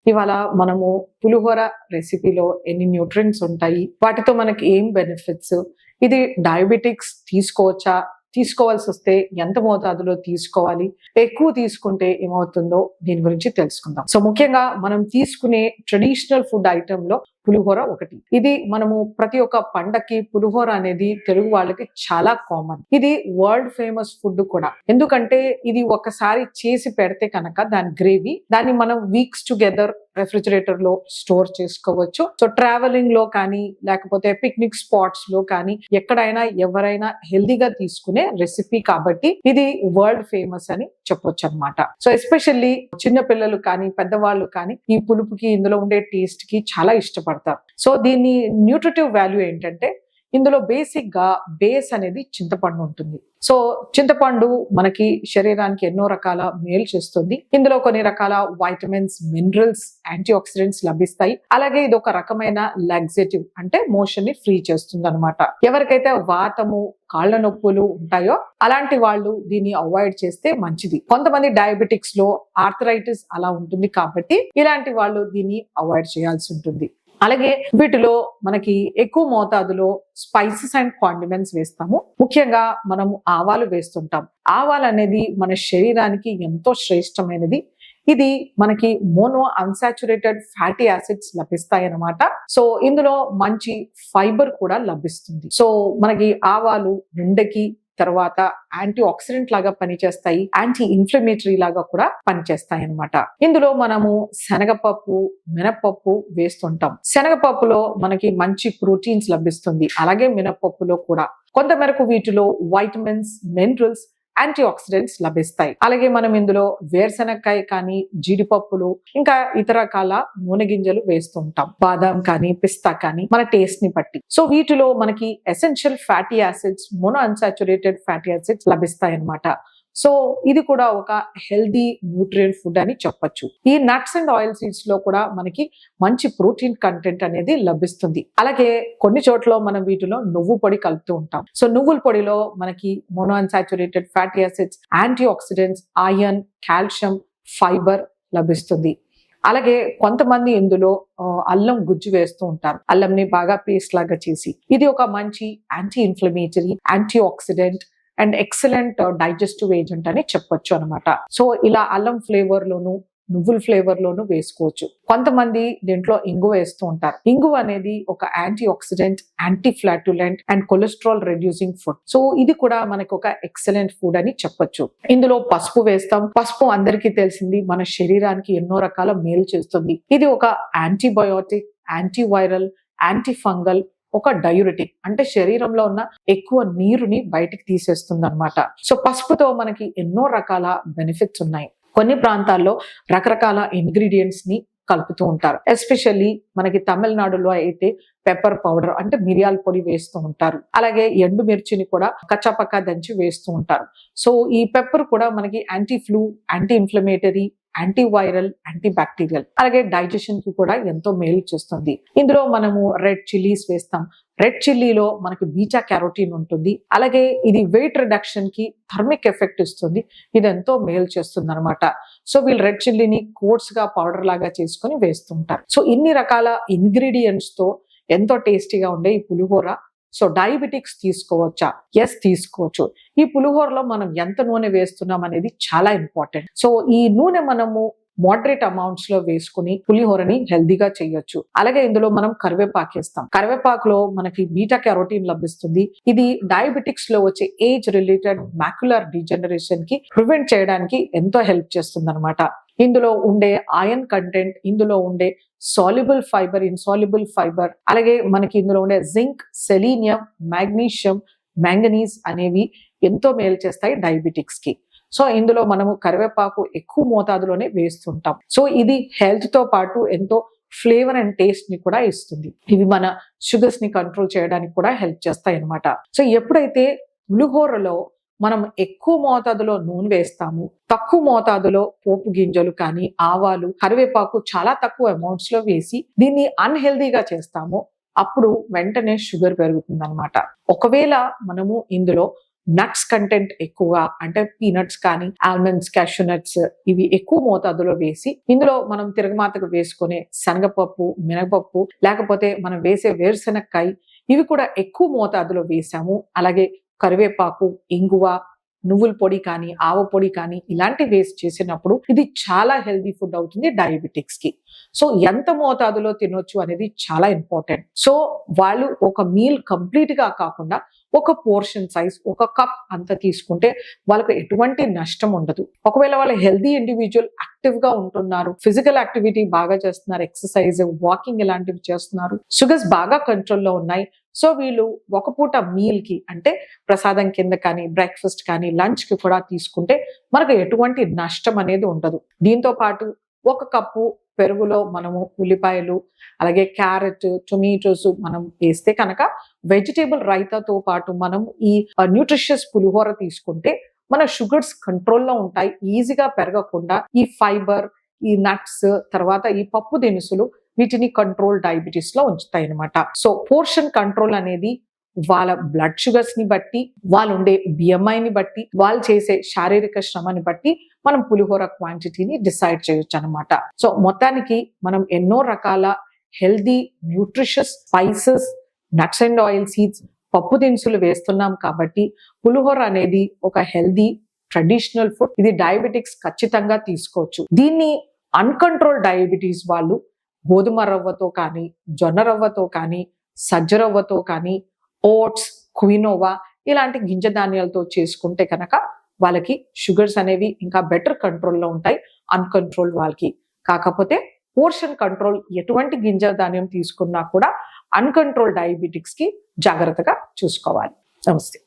ఇవాళ మనము పులిహోర రెసిపీలో ఎన్ని న్యూట్రియంట్స్ ఉంటాయి, వాటితో మనకి ఏం బెనిఫిట్స్, ఇది డయాబెటిక్స్ తీసుకోవచ్చా, తీసుకోవాల్సి వస్తే ఎంత మోతాదులో తీసుకోవాలి, ఎక్కువ తీసుకుంటే ఏమవుతుందో దీని గురించి తెలుసుకుందాం. సో ముఖ్యంగా మనం తీసుకునే ట్రెడిషనల్ ఫుడ్ ఐటమ్ లో పులిహోర ఒకటి. ఇది మనము ప్రతి ఒక్క పండక్కి పులిహోర అనేది తెలుగు వాళ్ళకి చాలా కామన్. ఇది వరల్డ్ ఫేమస్ ఫుడ్ కూడా. ఎందుకంటే ఇది ఒకసారి చేసి పెడితే కనుక దాని గ్రేవీ, దాన్ని మనం వీక్స్ టుగెదర్ రెఫ్రిజిరేటర్ లో స్టోర్ చేసుకోవచ్చు. సో ట్రావెలింగ్ లో కానీ లేకపోతే పిక్నిక్ స్పాట్స్ లో కానీ ఎక్కడైనా ఎవరైనా హెల్దీగా తీసుకునే రెసిపీ కాబట్టి ఇది వరల్డ్ ఫేమస్ అని చెప్పొచ్చు అనమాట. సో ఎస్పెషల్లీ చిన్న పిల్లలు కానీ పెద్దవాళ్ళు కానీ ఈ పులుపుకి, ఇందులో ఉండే టేస్ట్ కి చాలా ఇష్టపడతారు. సో దీని న్యూట్రిటివ్ వాల్యూ ఏంటంటే ఇందులో బేసిక్ గా బేస్ అనేది చింతపండు ఉంటుంది. సో చింతపండు మనకి శరీరానికి ఎన్నో రకాల మేలు చేస్తుంది. ఇందులో కొన్ని రకాల వైటమిన్స్, మినరల్స్, యాంటీ ఆక్సిడెంట్స్ లభిస్తాయి. అలాగే ఇది ఒక రకమైన లాక్సేటివ్, అంటే మోషన్ ని ఫ్రీ చేస్తుంది అనమాట. ఎవరికైతే వాతము, కాళ్ల నొప్పులు ఉంటాయో అలాంటి వాళ్ళు దీన్ని అవాయిడ్ చేస్తే మంచిది. కొంతమంది డయాబెటిక్స్ లో ఆర్థరైటిస్ అలా ఉంటుంది కాబట్టి ఇలాంటి వాళ్ళు దీన్ని అవాయిడ్ చేయాల్సి ఉంటుంది. అలాగే వీటిలో మనకి ఎక్కువ మోతాదులో స్పైసెస్ అండ్ కాండిమెంట్స్ వేస్తాము. ముఖ్యంగా మనము ఆవాలు వేస్తుంటాం. ఆవాలు అనేది మన శరీరానికి ఎంతో శ్రేష్టమైనది. ఇది మనకి మోనో అన్సాచురేటెడ్ ఫ్యాటీ యాసిడ్స్ లభిస్తాయి అన్నమాట. సో ఇందులో మంచి ఫైబర్ కూడా లభిస్తుంది. సో మనకి ఆవాలు గుండెకి, తర్వాత యాంటీ ఆక్సిడెంట్ లాగా పనిచేస్తాయి, యాంటీ ఇన్ఫ్లమేటరీ లాగా కూడా పనిచేస్తాయి అన్నమాట. ఇందులో మనము శనగపప్పు, మినపప్పు వేస్తుంటాం. శనగపప్పులో మనకి మంచి ప్రోటీన్స్ లభిస్తుంది. అలాగే మినపప్పులో కూడా కొంతమేరకు వీటిలో వైటమిన్స్, మినరల్స్, యాంటీ ఆక్సిడెంట్స్ లభిస్తాయి. అలాగే మనం ఇందులో వేరుశనక్కాయ కానీ, జీడిపప్పులు, ఇంకా ఇతర రకాల నూనె గింజలు వేస్తుంటాం. బాదాం కానీ, పిస్తా కానీ మన టేస్ట్ ని బట్టి. సో వీటిలో మనకి essential fatty acids, mono unsaturated fatty acids లభిస్తాయి అన్నమాట. సో ఇది కూడా ఒక హెల్దీ న్యూట్రియన్ ఫుడ్ అని చెప్పొచ్చు. ఈ నట్స్ అండ్ ఆయిల్ సీడ్స్ లో కూడా మనకి మంచి ప్రోటీన్ కంటెంట్ అనేది లభిస్తుంది. అలాగే కొన్ని చోట్ల మనం వీటిలో నువ్వు పొడి కలుపుతూ ఉంటాం. సో నువ్వుల పొడిలో మనకి monounsaturated fatty acids, antioxidants, iron, calcium, fibre లభిస్తుంది. అలాగే కొంతమంది ఇందులో అల్లం గుజ్జు వేస్తూ ఉంటారు. అల్లంని బాగా పేస్ట్ లాగా చేసి, ఇది ఒక మంచి anti inflammatory, anti oxidant and excellent digestive agent అని చెప్పొచ్చు అనమాట. సో ఇలా అల్లం ఫ్లేవర్ లోను, నువ్వుల ఫ్లేవర్ లోను వేసుకోవచ్చు. కొంతమంది దీంట్లో ఇంగువ వేస్తూ ఉంటారు. ఇంగువ అనేది ఒక antioxidant, anti flatulent and cholesterol reducing food. So ఇది కూడా మనకు ఒక ఎక్సలెంట్ ఫుడ్ అని చెప్పొచ్చు. ఇందులో పసుపు వేస్తాం. పసుపు అందరికీ తెలిసింది మన శరీరానికి ఎన్నో రకాల మేలు చేస్తుంది. ఇది ఒక యాంటీబయోటిక్, యాంటీవైరల్, యాంటీ ఫంగల్, ఒక డయూరిటిక్, అంటే శరీరంలో ఉన్న ఎక్కువ నీరుని బయటికి తీసేస్తుంది అనమాట. సో పసుపుతో మనకి ఎన్నో రకాల బెనిఫిట్స్ ఉన్నాయి. కొన్ని ప్రాంతాల్లో రకరకాల ఇంగ్రీడియంట్స్ ని కలుపుతూ ఉంటారు. ఎస్పెషల్లీ మనకి తమిళనాడులో అయితే పెప్పర్ పౌడర్, అంటే మిరియాల పొడి వేస్తూ ఉంటారు. అలాగే ఎండు మిర్చిని కూడా కచ్చాపక్కా దంచి వేస్తూ ఉంటారు. సో ఈ పెప్పర్ కూడా మనకి anti flu, anti inflammatory, antiviral, anti bacterial, అలాగే డైజెషన్ కి కూడా ఎంతో మేలు చేస్తుంది. ఇందులో మనము రెడ్ చిల్లీస్ వేస్తాం. రెడ్ చిల్లీలో మనకి బీటా క్యారోటీన్ ఉంటుంది. అలాగే ఇది వెయిట్ రిడక్షన్ కి థర్మిక్ ఎఫెక్ట్ ఇస్తుంది. ఇది ఎంతో మేలు చేస్తుంది అనమాట. సో వీళ్ళు రెడ్ చిల్లీని కోట్స్ గా పౌడర్ లాగా చేసుకొని వేస్తుంటారు. సో ఇన్ని రకాల ఇంగ్రీడియంట్స్ తో ఎంతో టేస్టీగా ఉండే ఈ పులిహోర. సో డయాబెటిక్స్ తీసుకోవచ్చా? ఎస్, తీసుకోవచ్చు. ఈ పులిహోరలో మనం ఎంత నూనె వేస్తున్నాం అనేది చాలా ఇంపార్టెంట్. సో ఈ నూనె మనము మోడరేట్ అమౌంట్స్ లో వేసుకుని పులిహోరని హెల్దీగా చేయొచ్చు. అలాగే ఇందులో మనం కరివేపాకు వేస్తాం. కరివేపాకులో మనకి బీటా క్యారోటీన్ లభిస్తుంది. ఇది డయాబెటిక్స్ లో వచ్చే ఏజ్ రిలేటెడ్ మాక్యులర్ డిజనరేషన్ కి ప్రివెంట్ చేయడానికి ఎంతో హెల్ప్ చేస్తుంది అనమాట. ఇందులో ఉండే ఐరన్ కంటెంట్, ఇందులో ఉండే సాల్యుబుల్ ఫైబర్, ఇన్సాల్యుబుల్ ఫైబర్, అలాగే మనకి ఇందులో ఉండే జింక్, సెలీనియం, మాగ్నీషియం, మ్యాంగనీస్ అనేవి ఎంతో మేలు చేస్తాయి డయాబెటిక్స్ కి. సో ఇందులో మనము కరివేపాకు ఎక్కువ మోతాదులోనే వేస్తుంటాం. సో ఇది హెల్త్ తో పాటు ఎంతో ఫ్లేవర్ అండ్ టేస్ట్ ని కూడా ఇస్తుంది. ఇవి మన షుగర్స్ ని కంట్రోల్ చేయడానికి కూడా హెల్ప్ చేస్తాయి అన్నమాట. సో ఎప్పుడైతే పులిహోరలో మనం ఎక్కువ మోతాదులో నూనె వేస్తాము, తక్కువ మోతాదులో పోపు గింజలు కానీ, ఆవాలు, కరివేపాకు చాలా తక్కువ అమౌంట్స్ లో వేసి దీన్ని అన్హెల్దీగా చేస్తాము, అప్పుడు వెంటనే షుగర్ పెరుగుతుంది అనమాట. ఒకవేళ మనము ఇందులో నట్స్ కంటెంట్ ఎక్కువగా, అంటే పీనట్స్ కానీ ఆల్మండ్స్, క్యాషూ నట్స్ ఇవి ఎక్కువ మోతాదులో వేసి, ఇందులో మనం తిరగమాతకు వేసుకునే శనగపప్పు, మినపప్పు, లేకపోతే మనం వేసే వేరుశెనక్కాయ ఇవి కూడా ఎక్కువ మోతాదులో వేసాము. అలాగే కరివేపాకు, ఇంగువ, నువ్వుల పొడి కానీ, ఆవ పొడి కానీ ఇలాంటివి వేసి చేసినప్పుడు ఇది చాలా హెల్దీ ఫుడ్ అవుతుంది డయాబెటిక్స్ కి. సో ఎంత మోతాదులో తినొచ్చు అనేది చాలా ఇంపార్టెంట్. సో వాళ్ళు ఒక మీల్ కంప్లీట్ గా కాకుండా ఒక పోర్షన్ సైజ్, ఒక కప్ అంత తీసుకుంటే వాళ్ళకు ఎటువంటి నష్టం ఉండదు. ఒకవేళ వాళ్ళ హెల్దీ ఇండివిజువల్ యాక్టివ్ గా ఉంటున్నారు, ఫిజికల్ యాక్టివిటీ బాగా చేస్తున్నారు, ఎక్సర్సైజ్, వాకింగ్ ఇలాంటివి చేస్తున్నారు, షుగర్స్ బాగా కంట్రోల్లో ఉన్నాయి, సో వీళ్ళు ఒక పూట మీల్ కి అంటే ప్రసాదం కింద కానీ, బ్రేక్ఫాస్ట్ కానీ, లంచ్ కి కూడా తీసుకుంటే మనకు ఎటువంటి నష్టం అనేది ఉండదు. దీంతో పాటు ఒక కప్పు పెరుగులో మనము ఉల్లిపాయలు, అలాగే క్యారెట్, టొమాటోస్ మనం వేస్తే కనుక వెజిటేబుల్ రైతాతో పాటు మనం ఈ న్యూట్రిషియస్ పులిహోర తీసుకుంటే మన షుగర్స్ కంట్రోల్లో ఉంటాయి, ఈజీగా పెరగకుండా ఈ ఫైబర్, ఈ నట్స్, తర్వాత ఈ పప్పు దినుసులు వీటిని కంట్రోల్ డయాబెటీస్ లో ఉంచుతాయి అన్నమాట. సో పోర్షన్ కంట్రోల్ అనేది వాళ్ళ బ్లడ్ షుగర్స్ ని బట్టి, వాళ్ళు ఉండే బిఎంఐని బట్టి, వాళ్ళు చేసే శారీరక శ్రమని బట్టి మనం పులిహోర క్వాంటిటీని డిసైడ్ చేయొచ్చు అనమాట. సో మొత్తానికి మనం ఎన్నో రకాల healthy, nutritious spices, nuts and oil seeds, పప్పు దినుసులు వేస్తున్నాం కాబట్టి పులిహోర అనేది ఒక హెల్దీ ట్రెడిషనల్ ఫుడ్. ఇది డయాబెటిక్స్ ఖచ్చితంగా తీసుకోవచ్చు. దీన్ని అన్కంట్రోల్ డయాబెటీస్ వాళ్ళు గోధుమ రవ్వతో కానీ, జొన్న రవ్వతో కానీ, సజ్జ రవ్వతో కానీ, ఓట్స్, క్వినోవా ఇలాంటి గింజ ధాన్యాలతో చేసుకుంటే కనుక వాళ్ళకి షుగర్స్ అనేవి ఇంకా బెటర్ కంట్రోల్లో ఉంటాయి అన్కంట్రోల్ వాళ్ళకి. కాకపోతే పోర్షన్ కంట్రోల్ ఎటువంటి గింజ ధాన్యం తీసుకున్నా కూడా అన్కంట్రోల్ డయాబెటిక్స్ కి జాగ్రత్తగా చూసుకోవాలి. నమస్తే.